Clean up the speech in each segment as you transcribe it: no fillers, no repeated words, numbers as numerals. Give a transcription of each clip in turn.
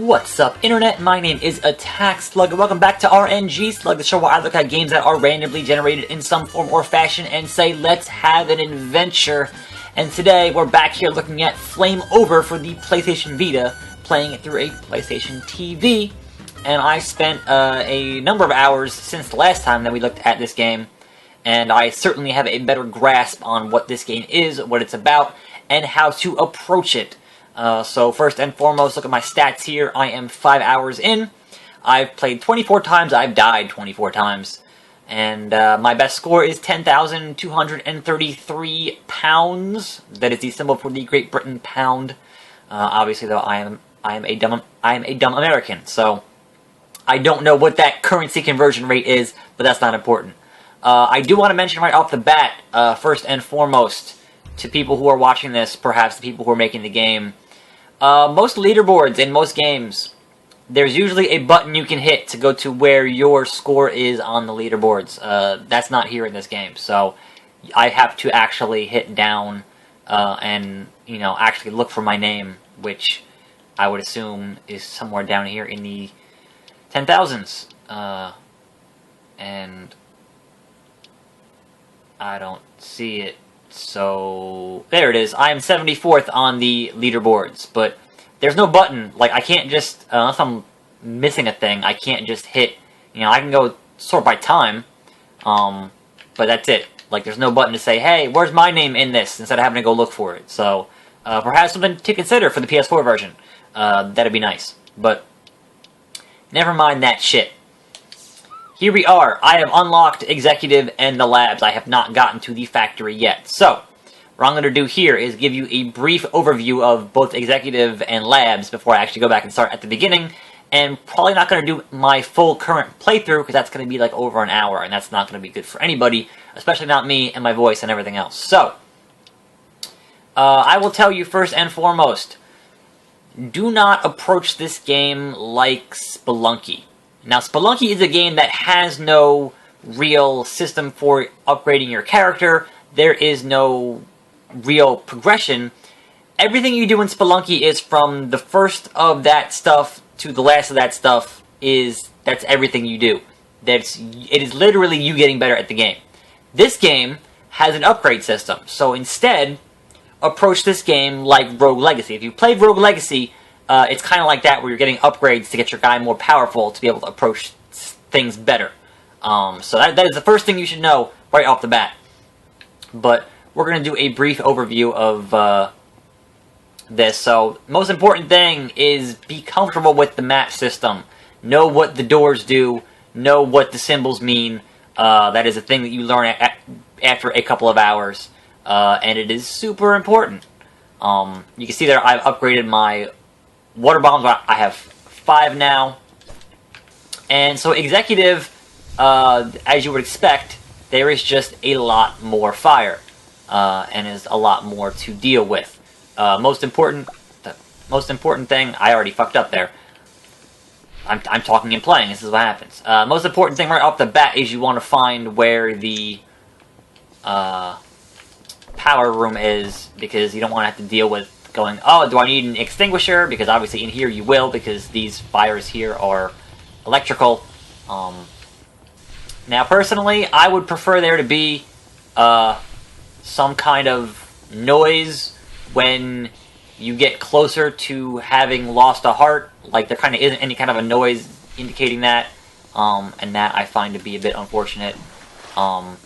What's up, Internet? My name is RNsluG, and welcome back to RNsluG, the show where I look at games that are randomly generated in some form or fashion and say, let's have an adventure. And today, we're back here looking at Flame Over for the PlayStation Vita, playing it through a PlayStation TV. And I spent a number of hours since the last time that we looked at this game, and I certainly have a better grasp on what this game is, what it's about, and how to approach it. So first and foremost, look at my stats here. I am 5 hours in. I've played 24 times. I've died 24 times. And my best score is 10,233 pounds. That is the symbol for the Great Britain pound. Obviously, though, I am a dumb American, so I don't know what that currency conversion rate is, but that's not important. I do want to mention right off the bat, first and foremost, to people who are watching this, perhaps the people who are making the game. Most leaderboards in most games, there's usually a button you can hit to go to where your score is on the leaderboards. That's not here in this game, so I have to actually hit down and, you know, actually look for my name, which I would assume is somewhere down here in the 10,000s. And I don't see it. So, there it is. I am 74th on the leaderboards, but there's no button. Like, I can't just, unless I'm missing a thing, I can't just hit, you know, I can go sort by time, but that's it. Like, there's no button to say, hey, where's my name in this, instead of having to go look for it. So, perhaps something to consider for the PS4 version. That'd be nice. But, never mind that shit. Here we are. I have unlocked Executive and the Labs. I have not gotten to the Factory yet. So, what I'm going to do here is give you a brief overview of both Executive and Labs before I actually go back and start at the beginning. And probably not going to do my full current playthrough, because that's going to be like over an hour, and that's not going to be good for anybody, especially not me and my voice and everything else. So, I will tell you first and foremost, do not approach this game like Spelunky. Now, Spelunky is a game that has no real system for upgrading your character. There is no real progression. Everything you do in Spelunky is from the first of that stuff to the last of that stuff. That's everything you do. It is literally you getting better at the game. This game has an upgrade system, so instead, approach this game like Rogue Legacy. If you played Rogue Legacy, it's kind of like that, where you're getting upgrades to get your guy more powerful to be able to approach things better. So that is the first thing you should know right off the bat. But we're going to do a brief overview of this. So, most important thing is be comfortable with the map system. Know what the doors do. Know what the symbols mean. That is a thing that you learn after a couple of hours. And it is super important. You can see there I've upgraded my water bombs. I have 5 now. And so Executive, as you would expect, there is just a lot more fire. And is a lot more to deal with. The most important thing, I already fucked up there. I'm talking and playing, this is what happens. Most important thing right off the bat is you want to find where the power room is, because you don't want to have to deal with going, oh, do I need an extinguisher? Because obviously in here you will, because these fires here are electrical. Now, personally, I would prefer there to be some kind of noise when you get closer to having lost a heart. Like, there kind of isn't any kind of a noise indicating that, and that I find to be a bit unfortunate. But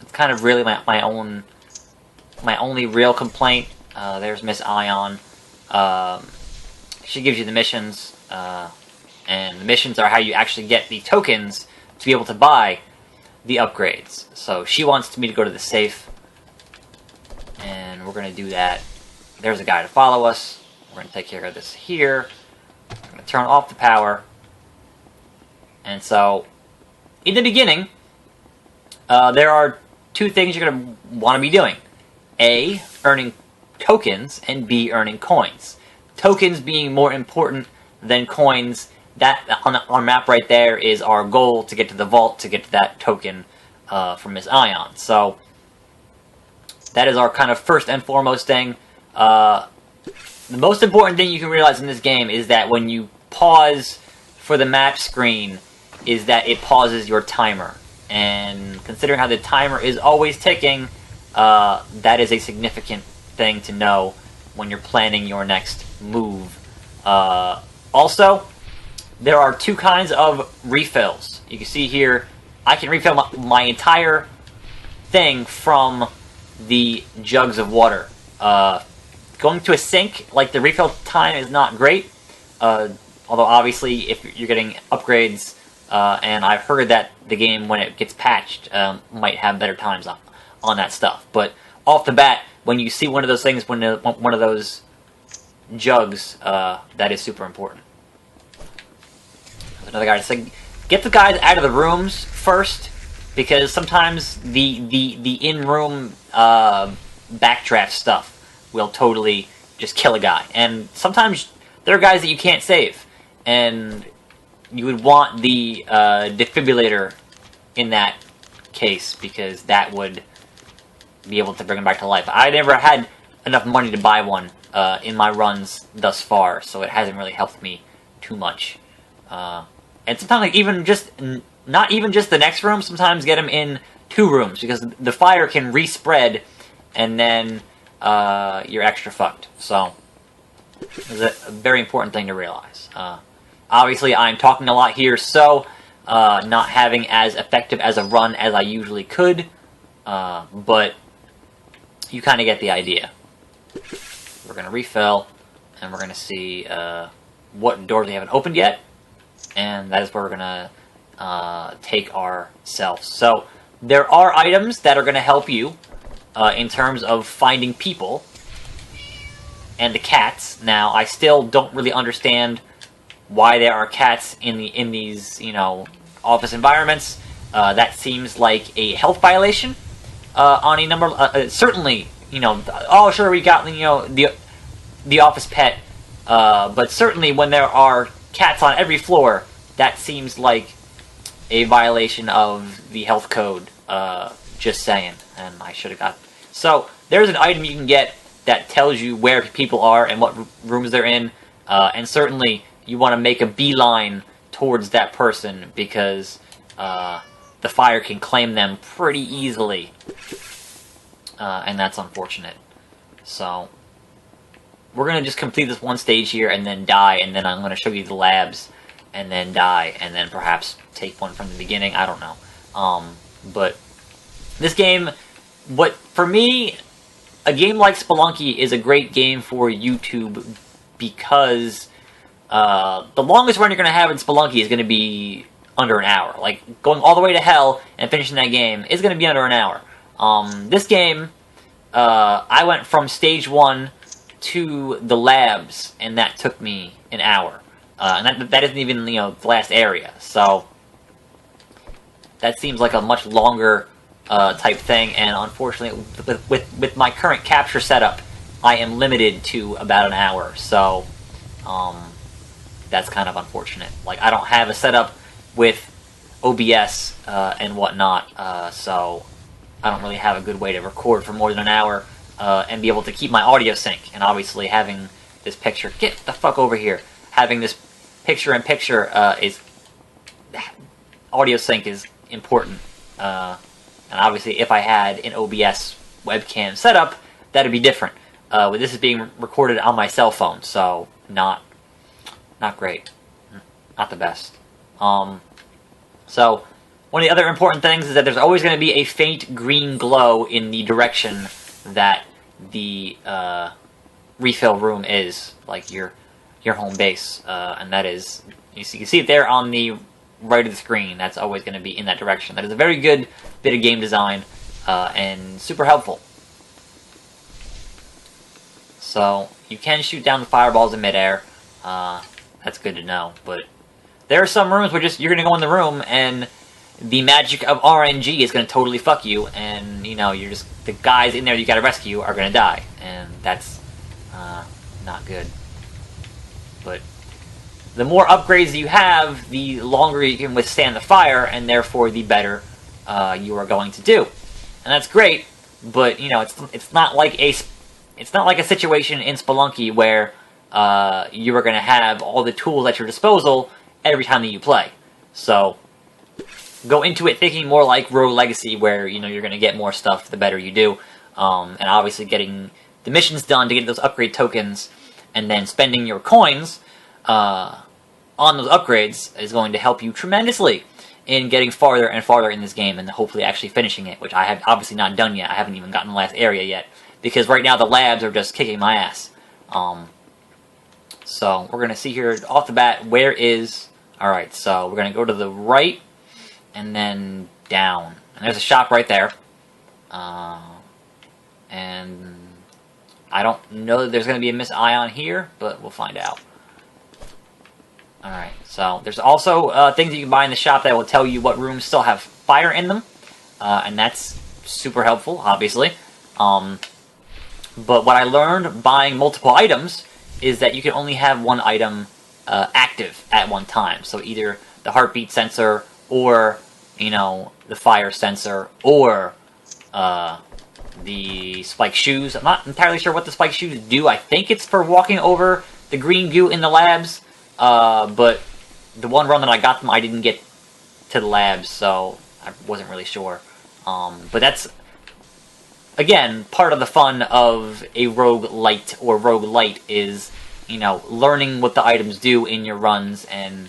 it's kind of really my only real complaint. There's Miss Ion. She gives you the missions, and the missions are how you actually get the tokens to be able to buy the upgrades. So she wants me to go to the safe, and we're going to do that. There's a guy to follow us. We're going to take care of this here. I'm going to turn off the power. And so, in the beginning, there are 2 things you're going to want to be doing. A, earning tokens, and B, earning coins. Tokens being more important than coins. That, on our map right there, is our goal to get to the vault, to get to that token from Miss Ion. So, that is our kind of first and foremost thing. the most important thing you can realize in this game is that when you pause for the map screen, is that it pauses your timer. And considering how the timer is always ticking, that is a significant thing to know when you're planning your next move. Also, there are two kinds of refills. You can see here, I can refill my entire thing from the jugs of water. Going to a sink, like the refill time is not great, although obviously if you're getting upgrades, and I've heard that the game, when it gets patched, might have better times on that stuff. But off the bat, when you see one of those things, one of those jugs, that is super important. There's another guy to say, get the guys out of the rooms first, because sometimes the in-room backdraft stuff will totally just kill a guy. And sometimes there are guys that you can't save, and you would want the defibrillator in that case, because that would be able to bring him back to life. I never had enough money to buy one in my runs thus far, so it hasn't really helped me too much. And sometimes, like, even just not even just the next room, sometimes get them in 2 rooms, because the fire can respread, and then you're extra fucked. So it's a very important thing to realize. Obviously, I'm talking a lot here, so not having as effective as a run as I usually could, but you kind of get the idea. We're going to refill, and we're going to see what doors we haven't opened yet, and that is where we're going to take ourselves. So there are items that are going to help you in terms of finding people and the cats. Now, I still don't really understand why there are cats in these, you know, office environments. That seems like a health violation on a number. Certainly, you know. Oh, sure, we got, you know, the office pet, but certainly when there are cats on every floor, that seems like a violation of the health code. Just saying, and I should have got. So there's an item you can get that tells you where people are and what rooms they're in, and certainly you want to make a beeline towards that person, because the fire can claim them pretty easily, and that's unfortunate. So we're going to just complete this one stage here and then die, and then I'm going to show you the labs and then die, and then perhaps take one from the beginning. I don't know. But this game, for me, a game like Spelunky is a great game for YouTube, because the longest run you're going to have in Spelunky is going to be under an hour. Like, going all the way to hell and finishing that game is going to be under an hour. This game, I went from stage 1 to the labs, and that took me an hour. And that isn't even, you know, the last area. So that seems like a much longer type thing, and unfortunately, with my current capture setup, I am limited to about an hour. So that's kind of unfortunate. Like, I don't have a setup with OBS and whatnot, so I don't really have a good way to record for more than an hour and be able to keep my audio sync. And obviously, having this picture, get the fuck over here, having this picture-in-picture is audio sync is important. And obviously, if I had an OBS webcam setup, that'd be different. But this is being recorded on my cell phone, so not great, not the best. So one of the other important things is that there's always going to be a faint green glow in the direction that the refill room is, like your home base, and that is, you can see it there on the right of the screen. That's always going to be in that direction. That is a very good bit of game design, and super helpful. So you can shoot down the fireballs in midair. That's good to know. But there are some rooms where you're going to go in the room, and the magic of RNG is going to totally fuck you, and you know, the guys in there you got to rescue are going to die, and that's not good. But the more upgrades you have, the longer you can withstand the fire, and therefore the better you are going to do. And that's great, but you know, it's not like a situation in Spelunky where you are going to have all the tools at your disposal every time that you play. So go into it thinking more like Rogue Legacy, where you're going to get more stuff the better you do, and obviously getting the missions done to get those upgrade tokens, and then spending your coins on those upgrades is going to help you tremendously in getting farther and farther in this game, and hopefully actually finishing it, which I have obviously not done yet. I haven't even gotten the last area yet, because right now the labs are just kicking my ass. So we're going to see here off the bat where is... Alright, so we're going to go to the right, and then down. And there's a shop right there. And I don't know that there's going to be a Miss Ion here, but we'll find out. Alright, so there's also things that you can buy in the shop that will tell you what rooms still have fire in them. And that's super helpful, obviously. But what I learned buying multiple items is that you can only have one item active at one time. So either the heartbeat sensor, or, the fire sensor, or the spike shoes. I'm not entirely sure what the spike shoes do. I think it's for walking over the green goo in the labs. But the one run that I got them, I didn't get to the labs, so I wasn't really sure. But that's, again, part of the fun of a rogue lite or rogue lite is, learning what the items do in your runs and,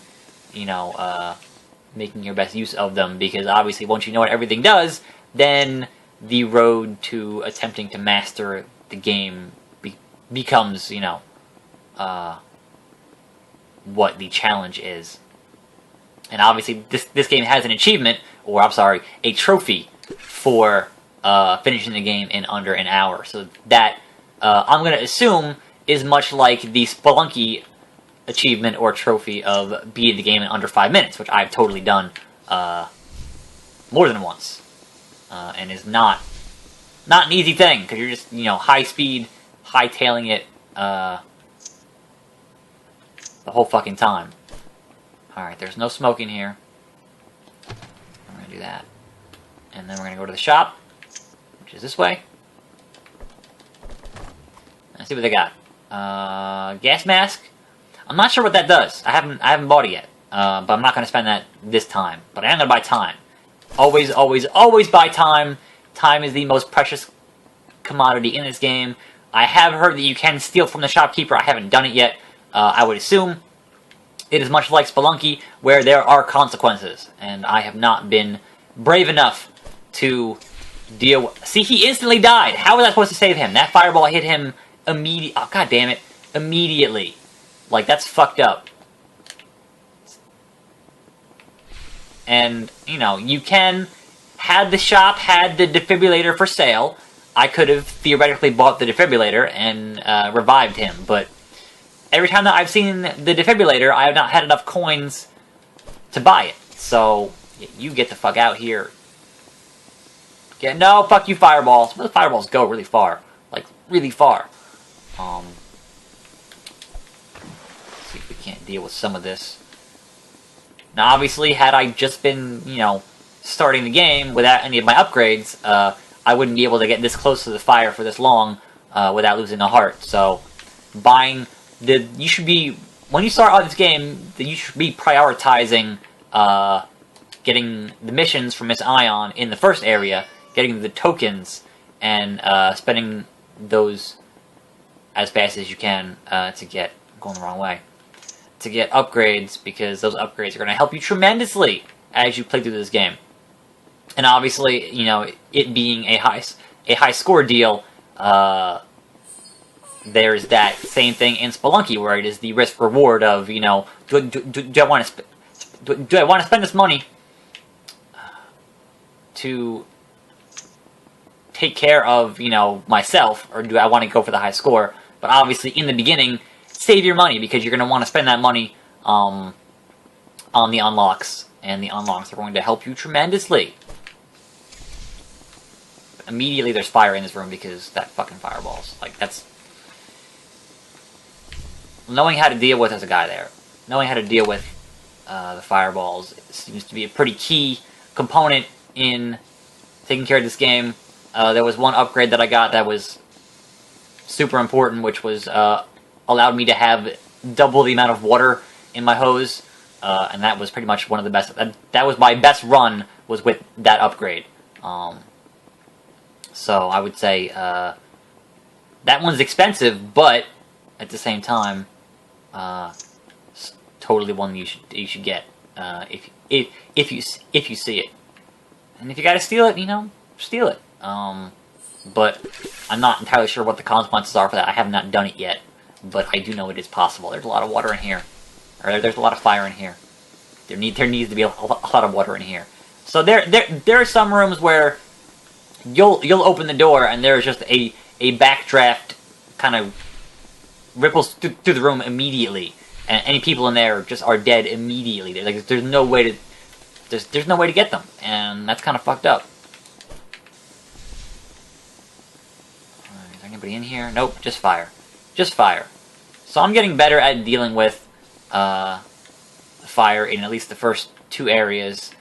making your best use of them. Because obviously, once you know what everything does, then the road to attempting to master the game becomes, what the challenge is. And obviously, this game has an achievement, or I'm sorry, a trophy for finishing the game in under an hour. So that, I'm going to assume, is much like the Spelunky achievement or trophy of beating the game in under 5 minutes, which I've totally done more than once. And is not an easy thing, because you're just, high speed, hightailing it the whole fucking time. Alright, there's no smoke in here. I'm going to do that. And then we're going to go to the shop, which is this way. Let's see what they got. Gas mask. I'm not sure what that does. I haven't bought it yet. But I'm not going to spend that this time. But I am going to buy time. Always, always, always buy time. Time is the most precious commodity in this game. I have heard that you can steal from the shopkeeper. I haven't done it yet. I would assume it is much like Spelunky, where there are consequences. And I have not been brave enough to deal with... See, he instantly died. How was I supposed to save him? That fireball hit him immediately. Oh, god damn it. Immediately. Like, that's fucked up. And, you can... Had the shop had the defibrillator for sale, I could have theoretically bought the defibrillator and revived him, but every time that I've seen the defibrillator, I have not had enough coins to buy it. So, you get the fuck out here. No, fuck you, fireballs. Those fireballs go really far. Like, really far. Let's see if we can't deal with some of this. Now, obviously, had I just been, starting the game without any of my upgrades, I wouldn't be able to get this close to the fire for this long without losing a heart. So, you should be, when you start out this game, you should be prioritizing getting the missions from Miss Ion in the first area, getting the tokens, and spending those as fast as you can to get, I'm going the wrong way, to get upgrades, because those upgrades are going to help you tremendously as you play through this game. And obviously, it being a high score deal, there's that same thing in Spelunky, where it is the risk reward of, do I want to spend this money to take care of, myself, or do I want to go for the high score? But obviously, in the beginning, save your money, because you're going to want to spend that money on the unlocks, and the unlocks are going to help you tremendously. Immediately there's fire in this room, because that fucking fireballs. Like, that's... Knowing how to deal with, as a guy there, knowing how to deal with the fireballs seems to be a pretty key component in taking care of this game. There was one upgrade that I got that was super important, which was allowed me to have double the amount of water in my hose, and that was pretty much one of the best. That was my best run, was with that upgrade. So I would say that one's expensive, but at the same time, it's totally one you should get if you see it. And if you gotta steal it, steal it. But I'm not entirely sure what the consequences are for that. I have not done it yet, but I do know it is possible. There's a lot of water in here, or there's a lot of fire in here. There needs to be a lot of water in here. So there are some rooms where you'll open the door and there's just a backdraft kind of ripples through the room immediately, and any people in there just are dead immediately. There's no way to get them, and that's kind of fucked up. Is there anybody in here? Nope, just fire. Just fire. So I'm getting better at dealing with fire in at least the first two areas,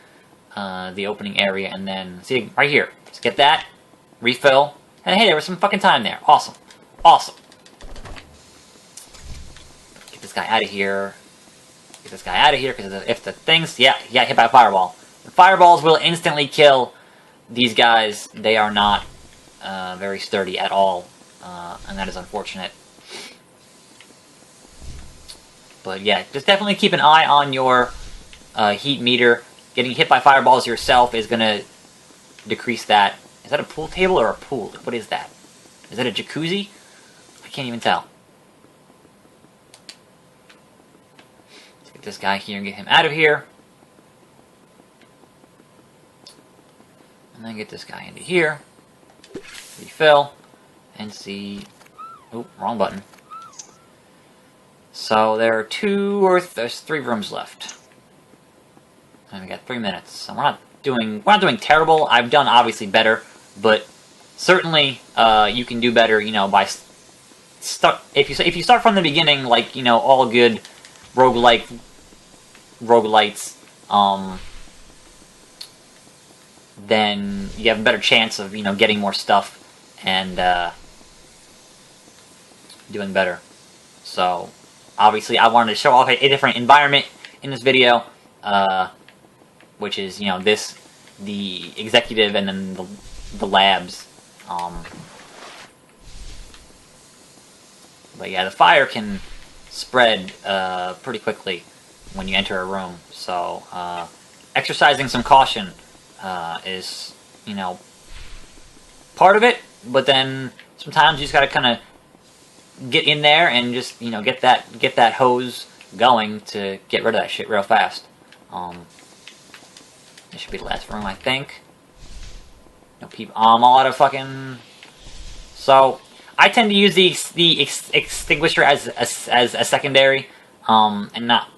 the opening area, and then, see, right here. Let's get that, refill, and hey, there was some fucking time there. Awesome. Awesome. Get this guy out of here. Get this guy out of here, because if the things, yeah, he got hit by a fireball. The fireballs will instantly kill these guys. They are not very sturdy at all, and that is unfortunate. But yeah, just definitely keep an eye on your heat meter. Getting hit by fireballs yourself is going to decrease that. Is that a pool table or a pool? What is that? Is that a jacuzzi? I can't even tell. Let's get this guy here and get him out of here. And then get this guy into here. Refill. And see... Oh, wrong button. So there are there's 3 rooms left. And we got 3 minutes. So we're not doing terrible. I've done obviously better, but certainly you can do better, by if you start from the beginning, like, all good roguelites, then you have a better chance of, getting more stuff and doing better. So obviously I wanted to show off a different environment in this video, which is, the executive and then the labs. But yeah, the fire can spread pretty quickly when you enter a room. So exercising some caution is, part of it. But then sometimes you just gotta kind of get in there and just, get that hose going to get rid of that shit real fast. This should be the last room, I think. No people. I'm all out of fucking... So, I tend to use the extinguisher as a secondary, and not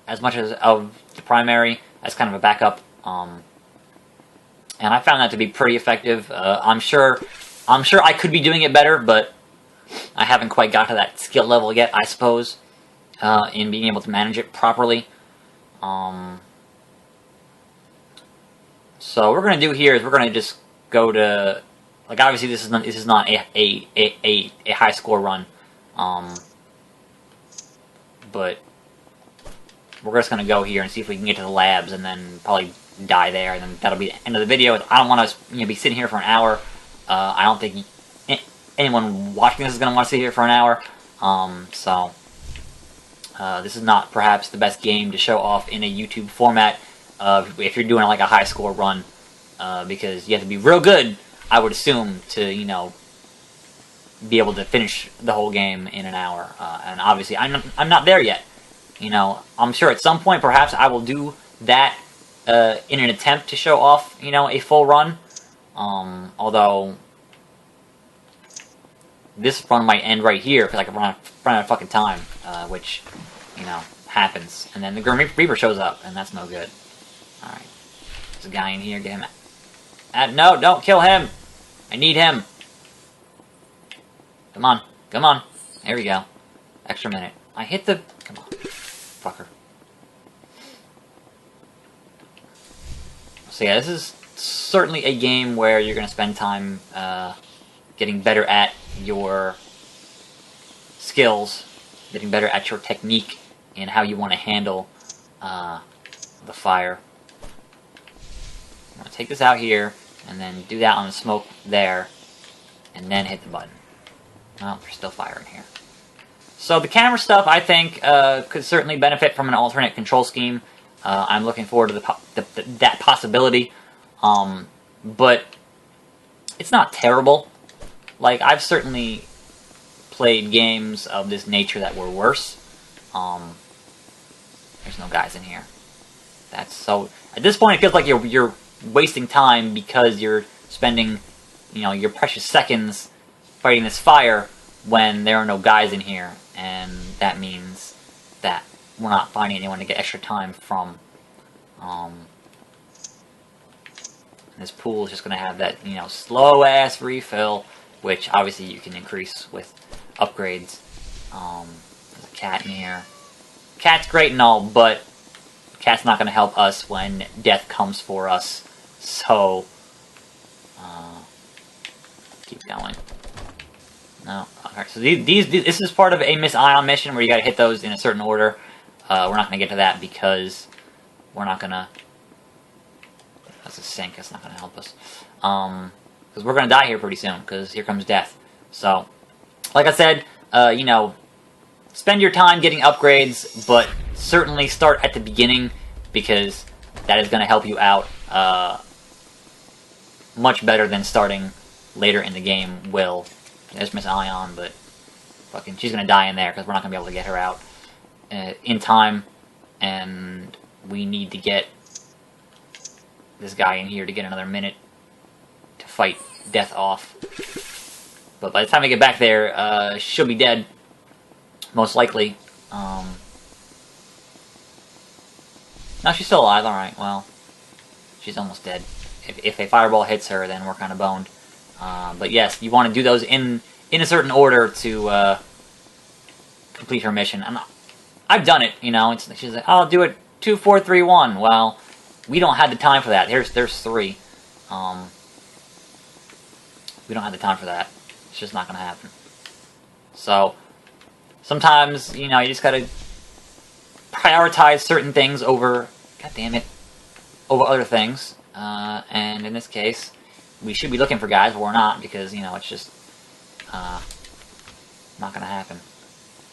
as much as of the primary, as kind of a backup. And I found that to be pretty effective. I'm sure I could be doing it better, but I haven't quite got to that skill level yet, I suppose, in being able to manage it properly. So what we're gonna do here is we're gonna just go to, like, obviously this is not a high score run, but we're just gonna go here and see if we can get to the labs, and then probably die there, and then that'll be the end of the video. I don't want to be sitting here for an hour. I don't think anyone watching this is gonna want to sit here for an hour. So this is not perhaps the best game to show off in a YouTube format. If you're doing like a high score run, because you have to be real good, I would assume, to be able to finish the whole game in an hour. And obviously, I'm not there yet. I'm sure at some point, perhaps I will do that in an attempt to show off, a full run. Although this run might end right here because I can run out of fucking time, which happens. And then the Grim Reaper shows up, and that's no good. Alright. There's a guy in here. Get him out. No, don't kill him. I need him. Come on. Come on. There we go. Extra minute. I hit the... Come on. Fucker. So yeah, this is certainly a game where you're going to spend time getting better at your skills getting better at your technique and how you want to handle the fire. I'm going to take this out here, and then do that on the smoke there, and then hit the button. Well, there's still fire in here. So the camera stuff, I think, could certainly benefit from an alternate control scheme. I'm looking forward to that possibility. But it's not terrible. Like, I've certainly played games of this nature that were worse. There's no guys in here. That's so... At this point, it feels like you're wasting time because you're spending, your precious seconds fighting this fire when there are no guys in here. And that means that we're not finding anyone to get extra time from. This pool is just going to have that, slow-ass refill, which obviously you can increase with upgrades. There's a cat in here. Cat's great and all, but cat's not going to help us when death comes for us. So, keep going. No. Alright, so this is part of a Miss Ion mission where you gotta hit those in a certain order. We're not gonna get to that because we're not gonna... That's a sink, that's not gonna help us. Because we're gonna die here pretty soon, because here comes death. So, like I said, spend your time getting upgrades, but certainly start at the beginning, because that is gonna help you out much better than starting later in the game will. There's Miss Ion, but fucking she's gonna die in there because we're not gonna be able to get her out in time, and we need to get this guy in here to get another minute to fight death off. But by the time we get back there, she'll be dead, most likely. No, she's still alive. All right, well, she's almost dead. If a fireball hits her, then we're kind of boned. But yes, you want to do those in a certain order to complete her mission. And I've done it, she's like, I'll do it 2, 4, 3, 1. Well, we don't have the time for that. There's 3. We don't have the time for that. It's just not going to happen. So, sometimes, you just got to prioritize certain things over, god damn it, over other things. And in this case, we should be looking for guys, but we're not, because, it's just not going to happen.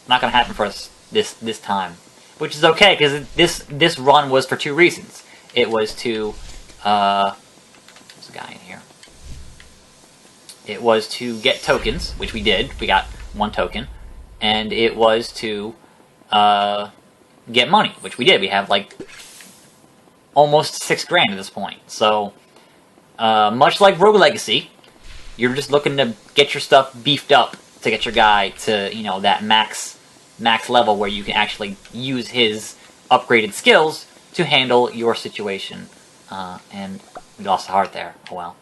Not going to happen for us this time. Which is okay, because this run was for 2 reasons. It was to, there's a guy in here. It was to get tokens, which we did. We got 1 token. And it was to get money, which we did. We have, like, almost 6 grand at this point. So, much like Rogue Legacy, you're just looking to get your stuff beefed up to get your guy to, that max level where you can actually use his upgraded skills to handle your situation. And we lost the heart there. Oh well.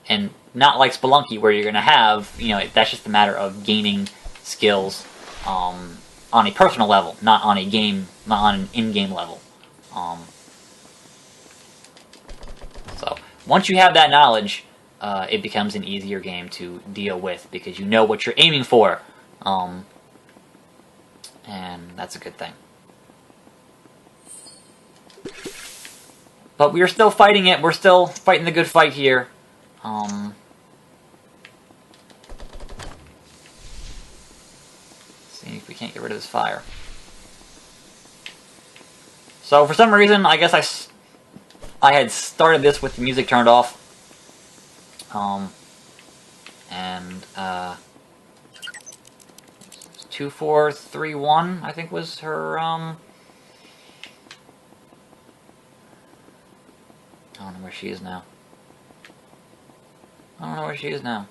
And not like Spelunky, where you're going to have, that's just a matter of gaining skills on a personal level, not on an in-game level. So, once you have that knowledge, it becomes an easier game to deal with, because you know what you're aiming for. And that's a good thing. But we're still fighting it. We're still fighting the good fight here. See if we can't get rid of this fire. So for some reason, I guess I had started this with the music turned off. And 2, 4, 3, 1, I think was her, I don't know where she is now. I don't know where she is now.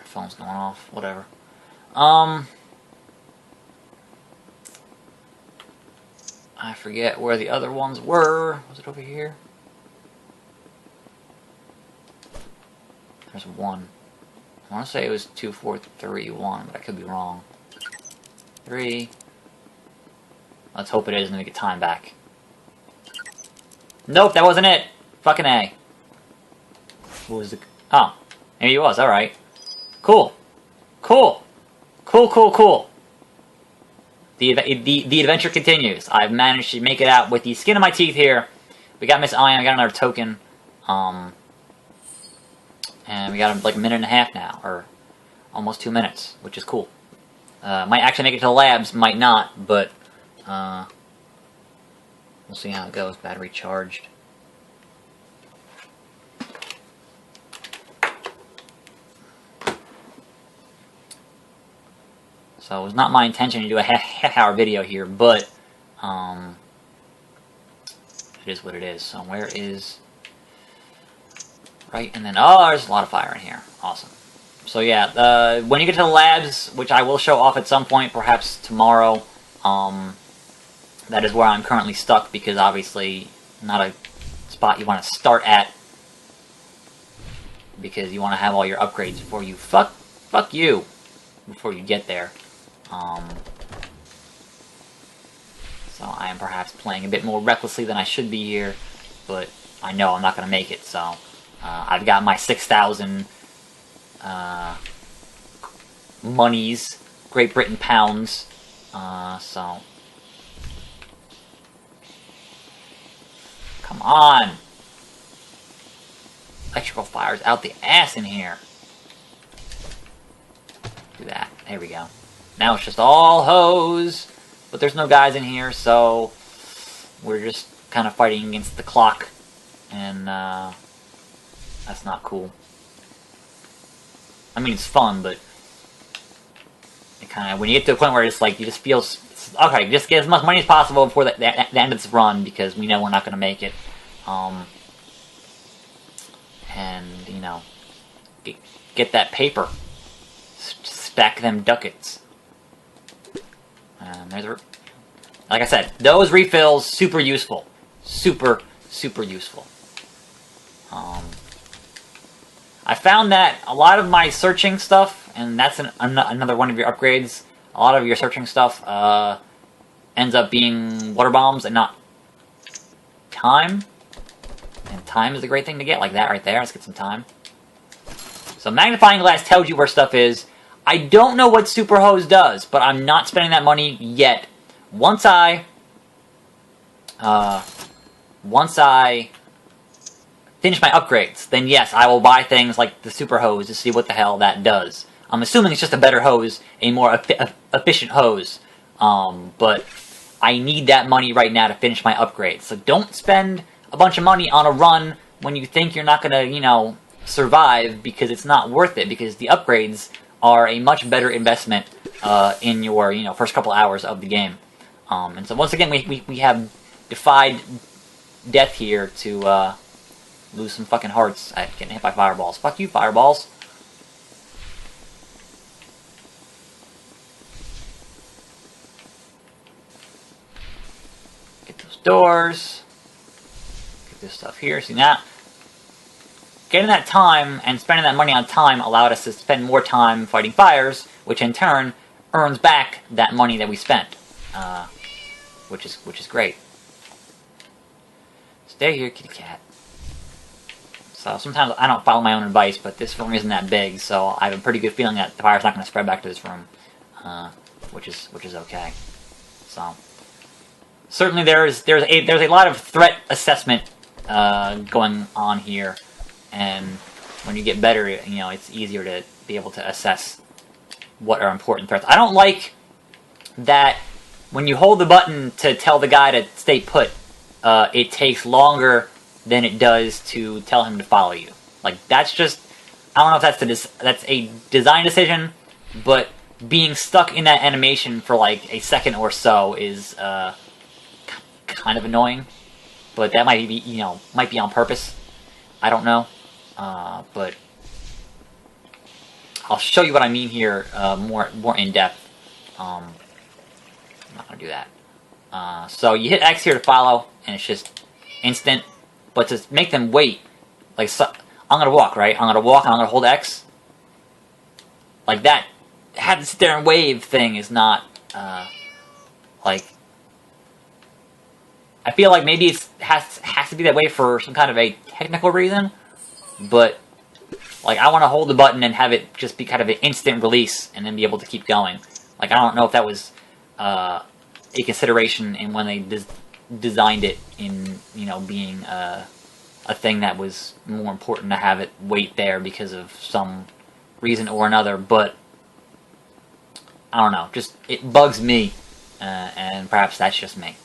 Phone's going off, whatever. I forget where the other ones were. Was it over here? There's 1. I want to say it was 2, 4, 3, 1, but I could be wrong. 3. Let's hope it is, and then we get time back. Nope, that wasn't it. Fucking A. What was the... Oh. Maybe it was, alright. Cool. Cool. Cool, cool, cool. The adventure continues. I've managed to make it out with the skin of my teeth here. We got Miss Ion, I got another token. And we got like a minute and a half now, or almost 2 minutes, which is cool. Might actually make it to the labs, might not, but we'll see how it goes. Battery charged. So it was not my intention to do a half-hour video here, but it is what it is. So where is... Right, and then... Oh, there's a lot of fire in here. Awesome. So yeah, when you get to the labs, which I will show off at some point, perhaps tomorrow, that is where I'm currently stuck, because obviously not a spot you want to start at, because you want to have all your upgrades before you... Fuck you! Before you get there. So I am perhaps playing a bit more recklessly than I should be here, but I know I'm not going to make it, so I've got my 6,000 monies, Great Britain pounds, so come on! Electrical fire's out the ass in here. Do that. There we go. Now it's just all hose, but there's no guys in here, so we're just kind of fighting against the clock, and that's not cool. I mean, it's fun, but it kind of, when you get to a point where it's like, you just feel, okay, just get as much money as possible before the end of this run, because we know we're not going to make it. And, you know, get that paper. Stack them ducats. And there's a... Like I said, those refills, super useful. Super, super useful. I found that a lot of my searching stuff, and that's another one of your upgrades, a lot of your searching stuff ends up being water bombs and not time. And time is a great thing to get, like that right there. Let's get some time. So magnifying glass tells you where stuff is. I don't know what Super Hose does, but I'm not spending that money yet. Once I finish my upgrades, then yes, I will buy things like the Super Hose to see what the hell that does. I'm assuming it's just a better hose, a more efficient hose. But I need that money right now to finish my upgrades. So don't spend a bunch of money on a run when you think you're not going to, you know, survive, because it's not worth it, because the upgrades are a much better investment in your, you know, first couple hours of the game. And so once again, we have defied death here to lose some fucking hearts at getting hit by fireballs. Fuck you, fireballs. Get those doors. Get this stuff here. See that? Getting that time and spending that money on time allowed us to spend more time fighting fires, which in turn earns back that money that we spent, which is great. Stay here, kitty cat. So sometimes I don't follow my own advice, but this room isn't that big, so I have a pretty good feeling that the fire's not going to spread back to this room, which is okay. So certainly there's a lot of threat assessment going on here. And when you get better, you know, it's easier to be able to assess what are important threats. I don't like that when you hold the button to tell the guy to stay put, it takes longer than it does to tell him to follow you. Like, that's just... I don't know if that's a design decision, but being stuck in that animation for like a second or so is kind of annoying. But that might be, you know, might be on purpose. I don't know. But I'll show you what I mean here more in depth. I'm not gonna do that. So you hit X here to follow, and it's just instant. But to make them wait, like, so, I'm gonna walk, right? I'm gonna walk and I'm gonna hold X. Like that, have to sit there and wave thing is not like. I feel like maybe it has has to be that way for some kind of a technical reason, but like I want to hold the button and have it just be kind of an instant release and then be able to keep going. Like I don't know if that was a consideration in when they designed it in, you know, being a thing that was more important to have it wait there because of some reason or another, but I don't know, just it bugs me, and perhaps that's just me.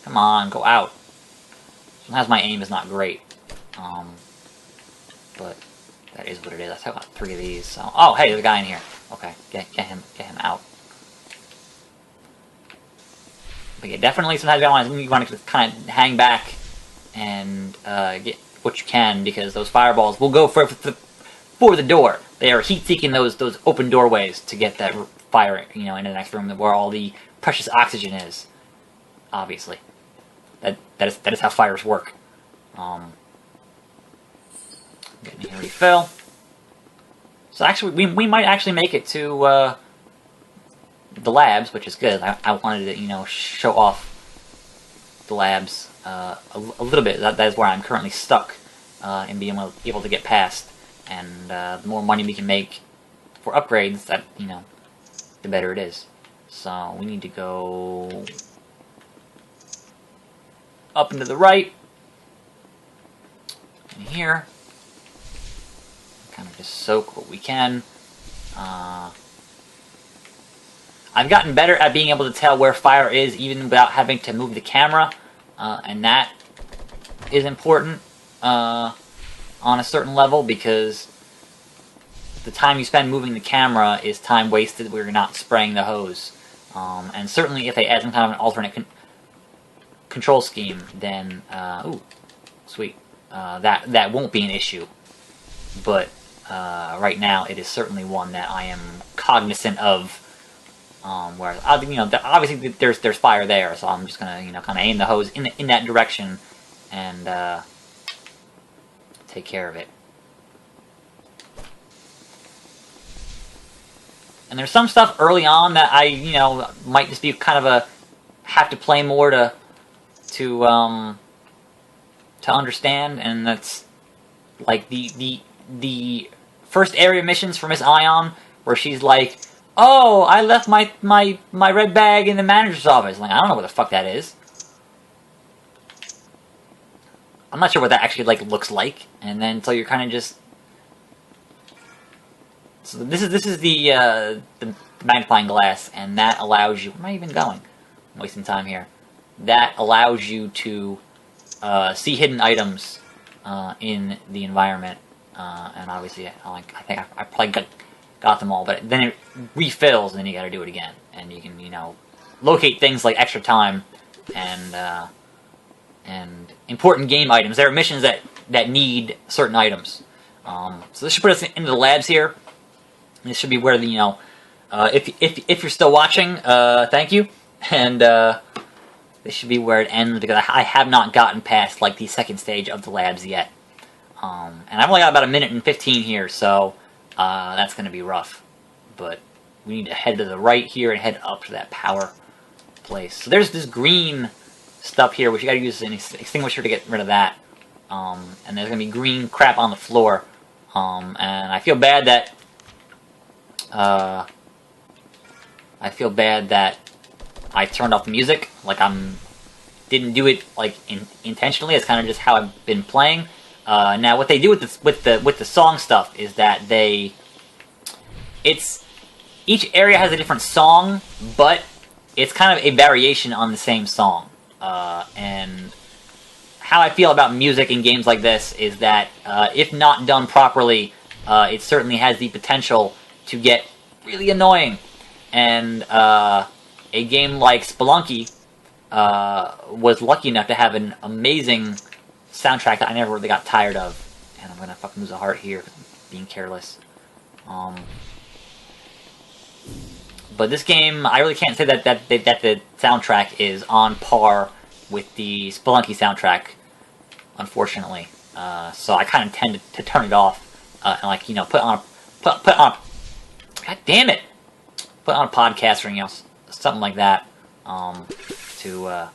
Come on, go out. Sometimes my aim is not great, but that is what it is. I got 3 of these, so... Oh, hey, there's a guy in here. Okay, get him out. But yeah, definitely sometimes you want to kind of hang back and get what you can, because those fireballs will go for the door. They are heat-seeking those open doorways to get that fire, you know, into the next room where all the precious oxygen is. Obviously, that is how fires work. Getting here, refill. So actually, we might actually make it to the labs, which is good. I wanted to, you know, show off the labs a little bit. That is where I'm currently stuck in being able to get past. And the more money we can make for upgrades, that, you know, the better it is. So we need to go up and to the right, and here. Kind of just soak what we can. I've gotten better at being able to tell where fire is even without having to move the camera, and that is important on a certain level, because the time you spend moving the camera is time wasted where you're not spraying the hose. And certainly if they add some kind of an alternate control scheme, then, ooh, sweet, that won't be an issue. But right now it is certainly one that I am cognizant of, where, you know, obviously there's fire there, so I'm just gonna, you know, kind of aim the hose in that direction and take care of it. And there's some stuff early on that I, you know, might just be kind of have to play more to understand, and that's like the first area missions for Miss Ion, where she's like, "Oh, I left my red bag in the manager's office." Like, I don't know what the fuck that is. I'm not sure what that actually like looks like, and then so you're kind of just. So this is the magnifying glass, and that allows you. Where am I even going? I'm wasting time here. That allows you to see hidden items in the environment, and obviously, I think I probably got them all, but then it refills, and then you got to do it again, and you can, you know, locate things like extra time and important game items. There are missions that need certain items. So this should put us into the labs here. This should be where the, you know, if you're still watching, thank you, and this should be where it ends, because I have not gotten past like the second stage of the labs yet, and I've only got about 1:15 here, so that's going to be rough. But we need to head to the right here and head up to that power place. So there's this green stuff here, which you got to use an extinguisher to get rid of that, and there's going to be green crap on the floor, and I feel bad that. I turned off the music. Like, didn't do it like intentionally. It's kind of just how I've been playing. Now, what they do with the song stuff is that each area has a different song, but it's kind of a variation on the same song. And how I feel about music in games like this is that if not done properly, it certainly has the potential to get really annoying. And a game like Spelunky was lucky enough to have an amazing soundtrack that I never really got tired of. And I'm gonna fucking lose a heart here because I'm being careless. But this game, I really can't say that the soundtrack is on par with the Spelunky soundtrack, unfortunately. So I kind of tend to turn it off and, like, you know, put on. God damn it! Put on a podcast or, you know, something like that to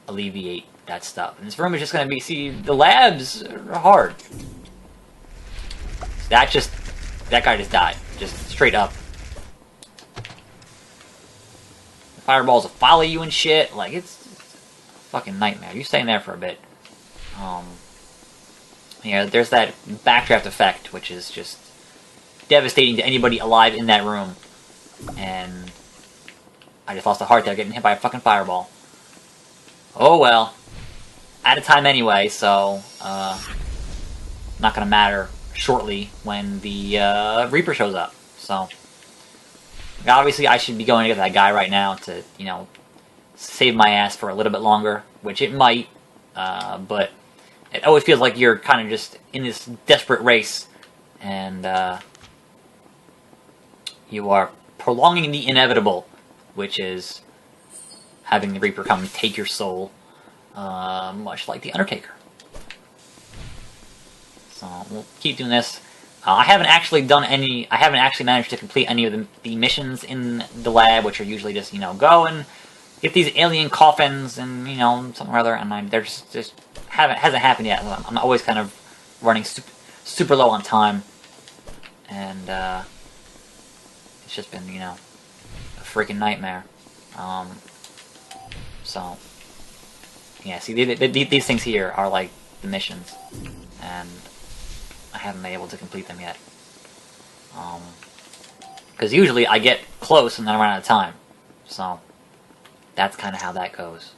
alleviate that stuff. And this room is just going to be, see, the labs are hard. That guy just died. Just straight up. The fireballs will follow you and shit. Like, it's a fucking nightmare. You stay in there for a bit. Yeah, there's that backdraft effect, which is just devastating to anybody alive in that room. And I just lost a heart there getting hit by a fucking fireball. Oh well. Out of time anyway, so not gonna matter shortly when the Reaper shows up. So obviously I should be going to get that guy right now to, you know, save my ass for a little bit longer, which it might, but it always feels like you're kind of just in this desperate race, and you are prolonging the inevitable, which is having the Reaper come and take your soul, much like the Undertaker. So we'll keep doing this. I haven't actually managed to complete any of the missions in the lab, which are usually just, you know, go and get these alien coffins and, you know, something or other, and they're just hasn't happened yet. I'm always kind of running super low on time, and it's just been, you know, a freaking nightmare. So yeah, see, these things here are like the missions, and I haven't been able to complete them yet. Because usually I get close and then I run out of time. So that's kind of how that goes.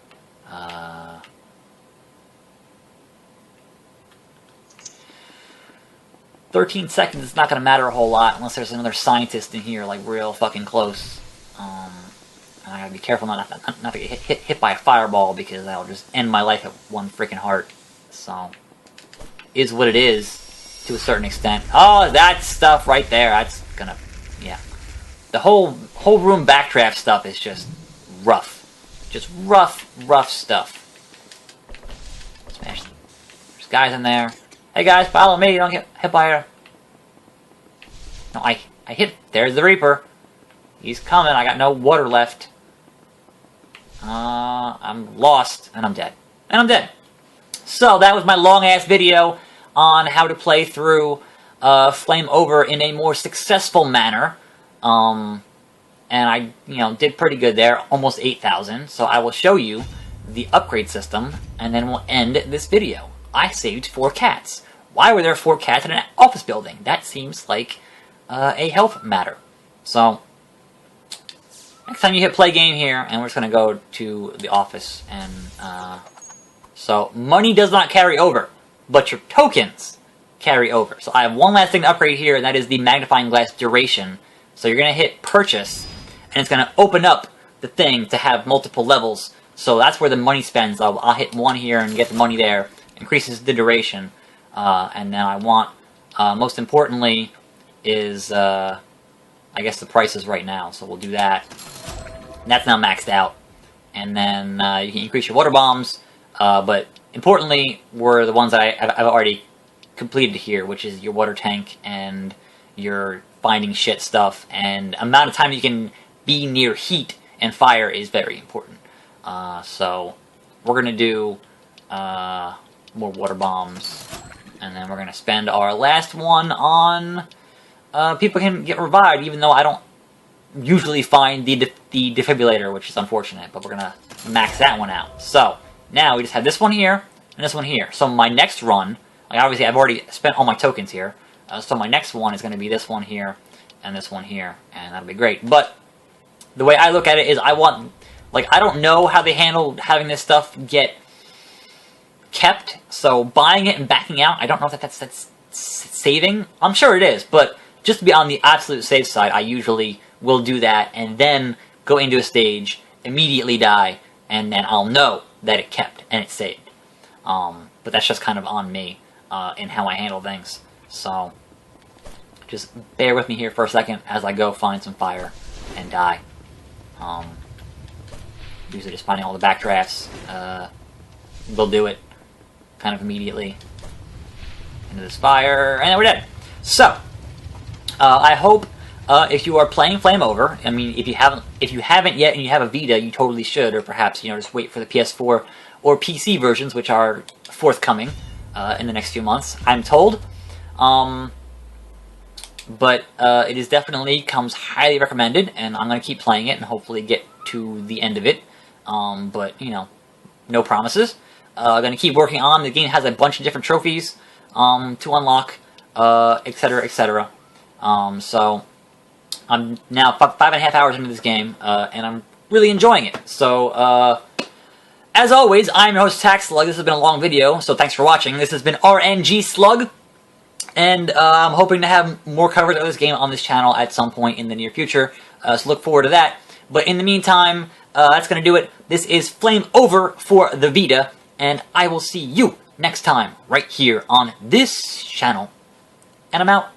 13 seconds is not going to matter a whole lot unless there's another scientist in here, like, real fucking close. And I gotta be careful not to get hit by a fireball, because that'll just end my life at one freaking heart. So, is what it is, to a certain extent. Oh, that stuff right there, that's gonna, yeah. The whole room backdraft stuff is just rough. Just rough stuff. Smash. There's guys in there. Hey guys, follow me, don't get hit by her. No, I hit, there's the Reaper. He's coming, I got no water left. I'm lost, and I'm dead. And I'm dead. So, that was my long-ass video on how to play through Flame Over in a more successful manner. And I, you know, did pretty good there, almost 8,000. So I will show you the upgrade system, and then we'll end this video. I saved 4 cats. Why were there 4 cats in an office building? That seems like a health matter. So, next time you hit play game here, and we're just going to go to the office, and so money does not carry over, but your tokens carry over. So I have one last thing to upgrade here, and that is the magnifying glass duration. So you're going to hit purchase, and it's going to open up the thing to have multiple levels. So that's where the money spends. I'll hit 1 here and get the money there. Increases the duration. And then I want, most importantly, is, I guess the prices right now. So we'll do that. And that's now maxed out. And then you can increase your water bombs. But importantly were the ones that I've already completed here, which is your water tank and your finding shit stuff. And amount of time you can be near heat and fire is very important. So we're going to do more water bombs. And then we're going to spend our last one on people can get revived, even though I don't usually find the defibrillator, which is unfortunate. But we're going to max that one out. So now we just have this one here and this one here. So my next run, like obviously I've already spent all my tokens here. So my next one is going to be this one here and this one here. And that'll be great. But the way I look at it is I want, like, I don't know how they handle having this stuff get kept. So buying it and backing out, I don't know if that's saving. I'm sure it is. But just to be on the absolute safe side, I usually will do that and then go into a stage, immediately die, and then I'll know that it kept and it saved. But that's just kind of on me in how I handle things. So just bear with me here for a second as I go find some fire and die. Usually just finding all the backdrafts. They'll do it kind of immediately. Into this fire, and then we're dead. So, I hope if you are playing Flame Over, I mean, if you haven't yet and you have a Vita, you totally should, or perhaps, just wait for the PS4 or PC versions, which are forthcoming in the next few months, I'm told. But it is definitely comes highly recommended, and I'm going to keep playing it and hopefully get to the end of it. But, no promises. I'm going to keep working on. The game has a bunch of different trophies to unlock, etc., etc. So I'm now 5.5 hours into this game, and I'm really enjoying it. So, as always, I'm your host, TaxSlug. This has been a long video, so thanks for watching. This has been RNgSlug, and I'm hoping to have more coverage of this game on this channel at some point in the near future, so look forward to that. But in the meantime, that's going to do it. This is Flame Over for the Vita, and I will see you next time right here on this channel. And I'm out.